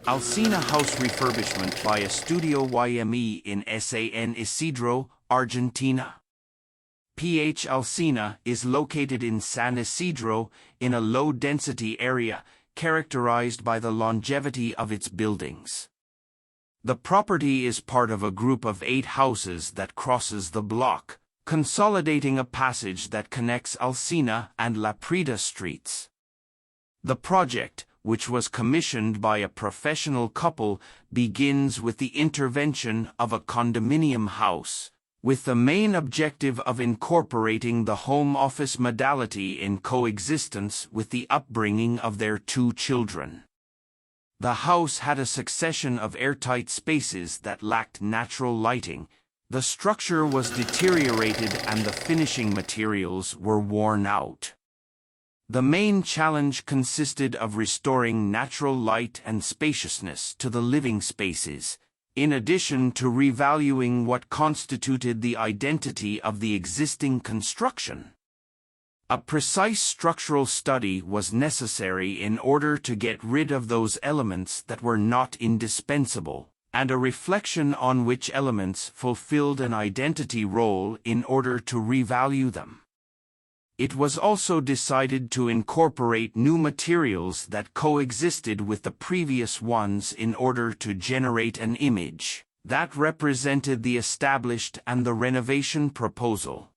Alsina house refurbishment by Estudio YME in San Isidro, Argentina. Alsina is located in San Isidro in a low-density area characterized by the longevity of its buildings. The property is part of a group of 8 houses that crosses the block, consolidating a passage that connects Alsina and Laprida streets. The project, which was commissioned by a professional couple, begins with the intervention of a condominium house, with the main objective of incorporating the home office modality in coexistence with the upbringing of their 2 children. The house had a succession of airtight spaces that lacked natural lighting. The structure was deteriorated and the finishing materials were worn out. The main challenge consisted of restoring natural light and spaciousness to the living spaces, in addition to revaluing what constituted the identity of the existing construction. A precise structural study was necessary in order to get rid of those elements that were not indispensable, and a reflection on which elements fulfilled an identity role in order to revalue them. It was also decided to incorporate new materials that coexisted with the previous ones in order to generate an image that represented the established and the renovation proposal.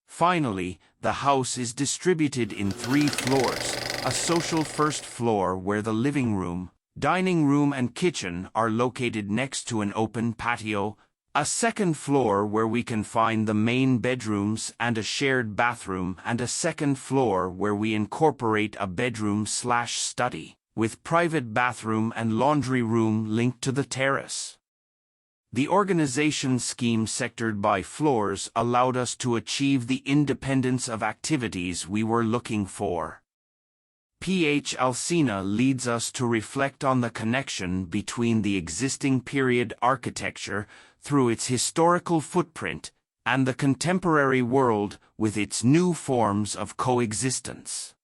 Finally, the house is distributed in 3 floors, a social first floor where the living room, dining room and kitchen are located next to an open patio, a second floor where we can find the main bedrooms and a shared bathroom, and a second floor where we incorporate a bedroom/study, with private bathroom and laundry room linked to the terrace. The organization scheme sectored by floors allowed us to achieve the independence of activities we were looking for. Alsina leads us to reflect on the connection between the existing period architecture through its historical footprint and the contemporary world with its new forms of coexistence.